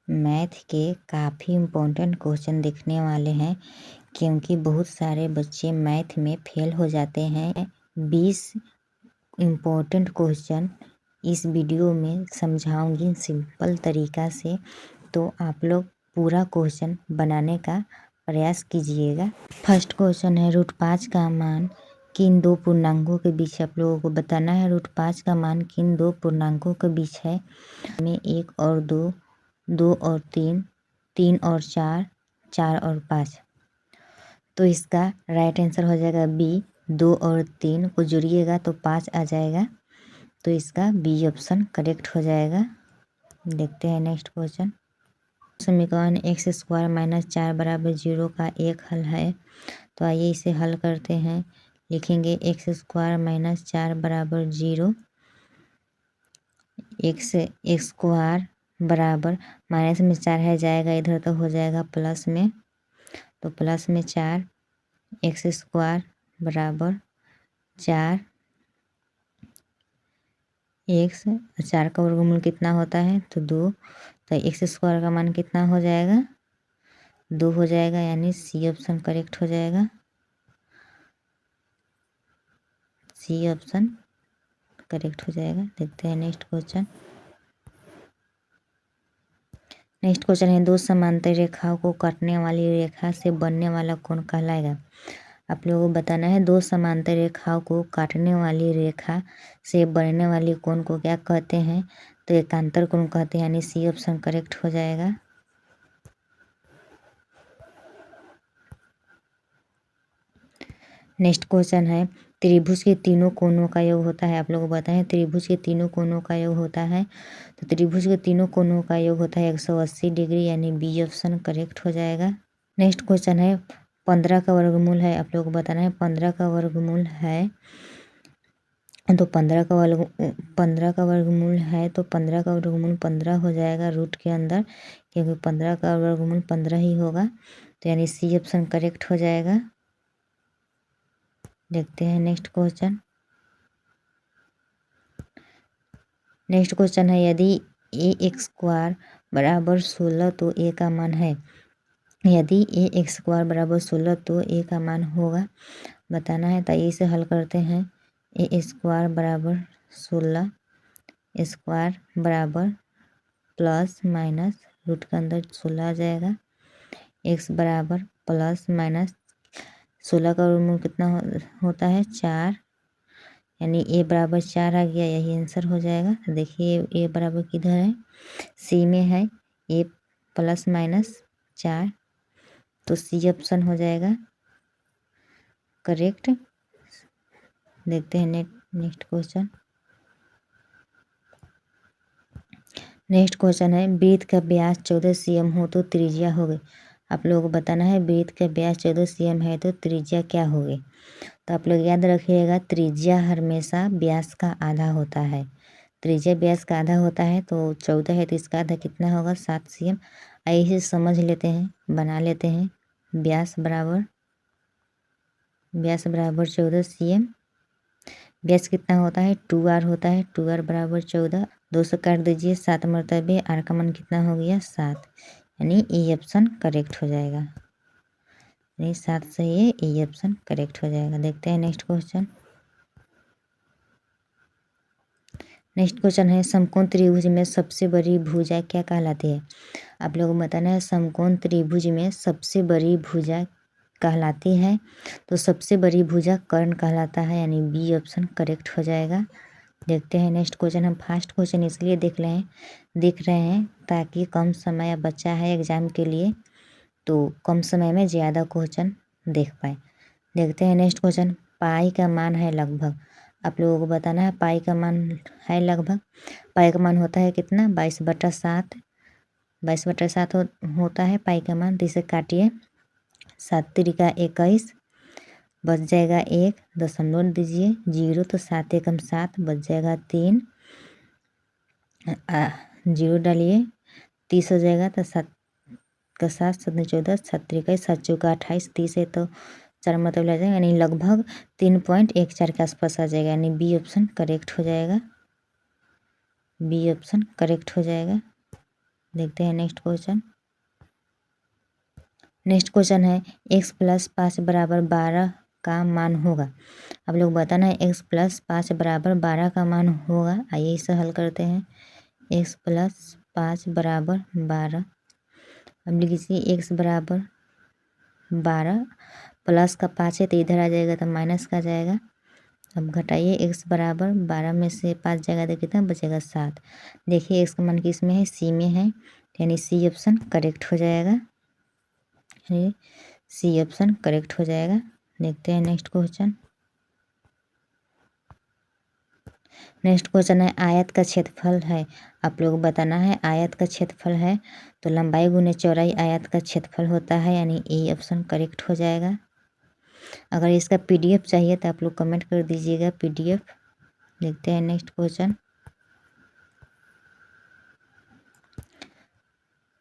Math के काफ़ी important question दिखने वाले हैं, क्योंकि बहुत सारे बच्चे मैथ में फेल हो जाते हैं। 20 इम्पोर्टेंट क्वेश्चन इस वीडियो में समझाऊंगी सिंपल तरीका से, तो आप लोग पूरा क्वेश्चन बनाने का प्रयास कीजिएगा। फर्स्ट क्वेश्चन है, √5 का मान किन दो पूर्णांकों के बीच आप लोगों को बताना है। √5 का मान किन दो पूर्णांकों के बीच है। में 1 और 2, 2 और 3, 3 और 4, 4 और 5। तो इसका राइट आंसर हो जाएगा बी। 2 और 3 को जोड़िएगा तो 5 आ जाएगा, तो इसका बी ऑप्शन करेक्ट हो जाएगा। देखते हैं नेक्स्ट क्वेश्चन। समीकरण x² - 4 = 0 का एक हल है, तो आइए इसे हल करते हैं। लिखेंगे x² - 4 = 0। x² बराबर माइनस में 4 है, जाएगा इधर तो हो जाएगा प्लस में, तो प्लस में 4। x² बराबर 4। 4 का वर्गमूल कितना होता है, तो 2। तो x² का मान कितना हो जाएगा, 2 हो जाएगा, यानी सी ऑप्शन करेक्ट हो जाएगा। सी ऑप्शन करेक्ट हो जाएगा। देखते हैं नेक्स्ट क्वेश्चन। नेक्स्ट क्वेश्चन है, 2 समांतर रेखाओं को काटने वाली रेखा से बनने वाला कोण कहलाएगा। आप लोगों को बताना है 2 समांतर रेखाओं को काटने वाली रेखा से बनने वाली कोण को क्या कहते हैं, तो एकांतर कोण कहते हैं, यानी सी ऑप्शन करेक्ट हो जाएगा। नेक्स्ट क्वेश्चन है, त्रिभुज के तीनों कोणों का योग होता है। आप लोगों को बताएं त्रिभुज के तीनों कोणों का योग होता है, तो त्रिभुज के तीनों कोणों का योग होता है 180 डिग्री, यानी बी ऑप्शन करेक्ट हो जाएगा। नेक्स्ट क्वेश्चन है, 15 का वर्गमूल है। आप लोगों को बताना है 15 का वर्गमूल है, तो 15 का वर्गमूल है, तो 15 का वर्गमूल 15 हो जाएगा रूट के अंदर, क्योंकि 15 का वर्गमूल 15 ही होगा, तो यानी सी ऑप्शन करेक्ट हो जाएगा। देखते हैं नेक्स्ट क्वेश्चन। नेक्स्ट क्वेश्चन है, यदि a² बराबर 16 तो a का मान है। यदि a² बराबर 16 तो a का मान होगा, बताना है। तो इसे हल करते हैं। a² बराबर 16, स्क्वायर बराबर प्लस माइनस रूट के अंदर 16 आ जाएगा। x बराबर प्लस माइनस 16 का वर्गमूल कितना होता है, 4, यानी a बराबर 4 आ गया, यही आंसर हो जाएगा। तो देखिए a बराबर किधर है, सी में है, a प्लस माइनस 4, तो सी ऑप्शन हो जाएगा करेक्ट। देखते हैं नेक्स्ट क्वेश्चन। नेक्स्ट क्वेश्चन है, वृत्त का व्यास 14 cm हो तो त्रिज्या हो गई। आप लोगों को बताना है वृत्त का व्यास 14 cm है तो त्रिज्या क्या होगी। तो आप लोग याद रखिएगा, त्रिज्या हमेशा व्यास का आधा होता है। त्रिज्या व्यास का आधा होता है, तो 14 है तो इसका आधा कितना होगा, 7 cm। आइए इसे समझ लेते हैं, बना लेते हैं। व्यास बराबर 14 cm। व्यास कितना होता है, 2r होता है, 2r बराबर 14। 2 से काट दीजिए, 7 मरतबे, r का मान कितना हो गया, 7, यानी ए ऑप्शन करेक्ट हो जाएगा। यानी 7 से ये ए ऑप्शन करेक्ट हो जाएगा। देखते हैं नेक्स्ट क्वेश्चन। नेक्स्ट क्वेश्चन है, समकोण त्रिभुज में सबसे बड़ी भुजा क्या कहलाती है। आप लोगों को बताना है समकोण त्रिभुज में सबसे बड़ी भुजा कहलाती है, तो सबसे बड़ी भुजा कर्ण कहलाता है, यानी बी ऑप्शन करेक्ट हो जाएगा। देखते हैं नेक्स्ट क्वेश्चन। हम फास्ट क्वेश्चन इसलिए देख रहे हैं ताकि कम समय बचा है एग्जाम के लिए, तो कम समय में ज़्यादा क्वेश्चन देख पाए। देखते हैं नेक्स्ट क्वेश्चन। पाई का मान है लगभग। आप लोगों को बताना है पाई का मान है लगभग। पाई का मान होता है कितना, 22/7। 22/7 होता है पाई का मान। तो इसे काटिए, 7 त्रिका 21, बच जाएगा 1, दशमलव दीजिए 0, तो 7 एकम 7, बच जाएगा 3, 0 डालिए, 30 हो जाएगा, तो 7 का 7, 7 14, 7 त्रिका 7 चौका 28, 30 है तो 4 मतलब लग जाएगा, यानी लगभग 3.14 के आसपास आ जाएगा, यानी बी ऑप्शन करेक्ट हो जाएगा। बी ऑप्शन करेक्ट हो जाएगा। देखते हैं नेक्स्ट क्वेश्चन। नेक्स्ट क्वेश्चन है x + 5 = 12 का मान होगा। अब लोग बताना है x + 5 = 12 का मान होगा। आइए इसे हल करते हैं। x + 5 = 12। अब लिखिए x = 12 प्लस का 5 है तो इधर आ जाएगा तो माइनस का जाएगा। अब घटाइए x = 12 में से 5 जाएगा तो कितना बचेगा 7। देखिए x का मान किस में है, सी में है, यानी सी ऑप्शन करेक्ट हो जाएगा। सी ऑप्शन करेक्ट हो जाएगा। देखते हैं नेक्स्ट क्वेश्चन। नेक्स्ट क्वेश्चन है आयत का क्षेत्रफल है। आप लोग बताना है आयत का क्षेत्रफल है तो लंबाई गुने चौड़ाई आयत का क्षेत्रफल होता है, यानी ए ऑप्शन करेक्ट हो जाएगा। अगर इसका पीडीएफ चाहिए तो आप लोग कमेंट कर दीजिएगा पीडीएफ। देखते हैं नेक्स्ट क्वेश्चन।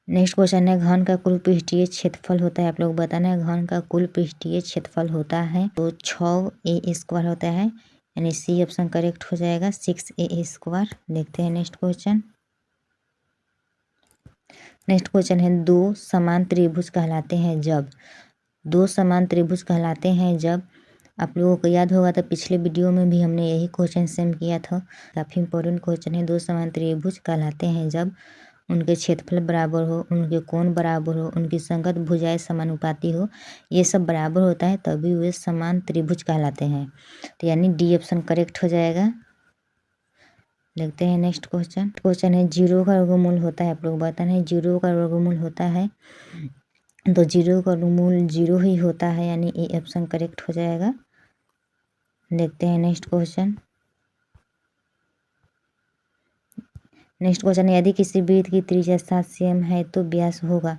नेक्स्ट क्वेश्चन है घन का कुल पृष्ठीय क्षेत्रफल होता है। आप लोग बताना है घन का कुल पृष्ठीय क्षेत्रफल होता है तो 6a² होता है, यानी सी ऑप्शन करेक्ट हो जाएगा 6a²। देखते हैं नेक्स्ट क्वेश्चन। नेक्स्ट क्वेश्चन है दो समान त्रिभुज कहलाते हैं जब। दो समान त्रिभुज कहलाते हैं जब। आप लोगों को याद होगा तो पिछले वीडियो में भी हमने यही क्वेश्चन सेम किया था। काफ़ी इंपॉर्टेंट क्वेश्चन है। दो समान त्रिभुज कहलाते हैं जब उनके क्षेत्रफल बराबर हो, उनके कोण बराबर हो, उनकी संगत भुजाएं समानुपाती हो, ये सब बराबर होता है तभी वे समान त्रिभुज कहलाते हैं। तो यानी डी ऑप्शन करेक्ट हो जाएगा। देखते हैं नेक्स्ट क्वेश्चन। क्वेश्चन है 0 का वर्गमूल होता है। आप लोग बताना है 0 का वर्गमूल होता है तो 0 का वर्गमूल 0 ही होता है, यानी ए ऑप्शन करेक्ट हो जाएगा। देखते हैं नेक्स्ट क्वेश्चन। नेक्स्ट क्वेश्चन है यदि किसी वृत्त की त्रिज्या 7 cm है तो व्यास होगा।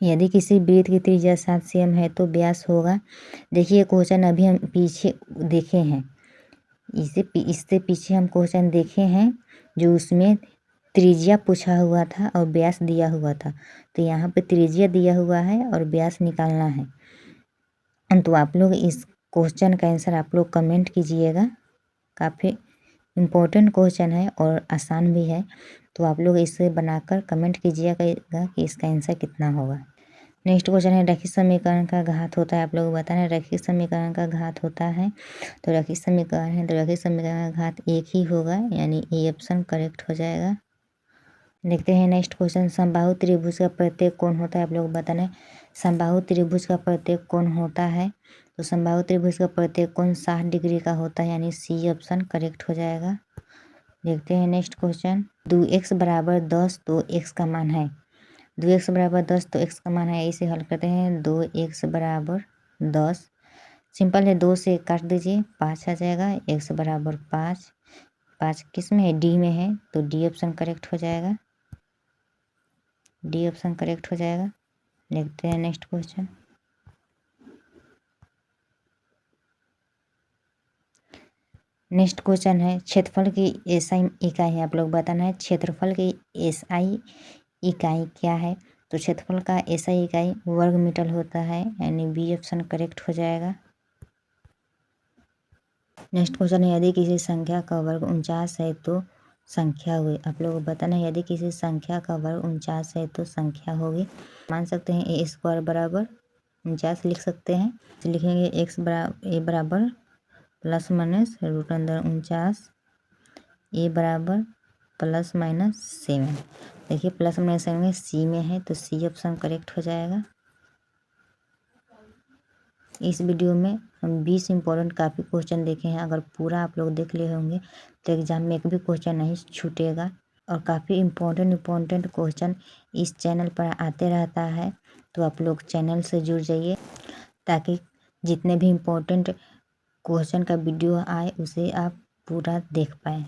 यदि किसी वृत्त की त्रिज्या 7 cm है तो व्यास होगा। देखिए क्वेश्चन अभी हम पीछे देखे हैं, इससे पीछे हम क्वेश्चन देखे हैं जो उसमें त्रिज्या पूछा हुआ था और व्यास दिया हुआ था। तो यहाँ पे त्रिज्या दिया हुआ है और व्यास निकालना है। तो आप लोग इस क्वेश्चन का आंसर आप लोग कमेंट कीजिएगा। काफ़ी इम्पोर्टेंट क्वेश्चन है और आसान भी है, तो आप लोग इसे बनाकर कमेंट कीजिएगा कि इसका आंसर कितना होगा। नेक्स्ट क्वेश्चन है रैखिक समीकरण का घात होता है। आप लोग बताना है रैखिक समीकरण का घात होता है तो रैखिक समीकरण है तो रैखिक समीकरण का घात एक ही होगा, यानी ए ऑप्शन करेक्ट हो जाएगा। देखते हैं नेक्स्ट क्वेश्चन। समबाहु त्रिभुज का प्रत्येक कोण होता है। आप लोग बताना है समबाहु त्रिभुज का प्रत्येक कोण होता है तो समबाहु त्रिभुज का प्रत्येक कोण 60 डिग्री का होता है, यानी सी ऑप्शन करेक्ट हो जाएगा। देखते हैं नेक्स्ट क्वेश्चन। 2x = 10 तो x का मान है। 2x = 10 तो x का मान है, इसे हल करते हैं। 2x = 10 सिंपल है, 2 से काट दीजिए 5 आ जाएगा। x = 5, 5 किस में है, डी में है तो डी ऑप्शन करेक्ट हो जाएगा। डी ऑप्शन करेक्ट हो जाएगा। देखते हैं नेक्स्ट क्वेश्चन। नेक्स्ट क्वेश्चन है क्षेत्रफल की एसआई इकाई है। आप लोग बताना है क्षेत्रफल की एसआई इकाई क्या है। तो क्षेत्रफल का एसआई इकाई वर्ग मीटर होता है, यानी बी ऑप्शन करेक्ट हो जाएगा। नेक्स्ट क्वेश्चन है यदि किसी संख्या का वर्ग 49 है तो संख्या हुई। आप लोग बताना है यदि किसी संख्या का वर्ग 49 है तो संख्या होगी। मान सकते हैं ए² = 49 लिख सकते हैं। तो लिखेंगे x = ±√49, ए बराबर ±7। देखिए ±7 में सी में है तो सी ऑप्शन करेक्ट हो जाएगा। इस वीडियो में हम 20 इंपॉर्टेंट काफ़ी क्वेश्चन देखे हैं। अगर पूरा आप लोग देख लिए होंगे तो एग्जाम में एक भी क्वेश्चन नहीं छूटेगा। और काफ़ी इम्पोर्टेंट क्वेश्चन इस चैनल पर आते रहता है, तो आप लोग चैनल से जुड़ जाइए ताकि जितने भी इम्पोर्टेंट क्वेश्चन का वीडियो आए उसे आप पूरा देख पाएँ।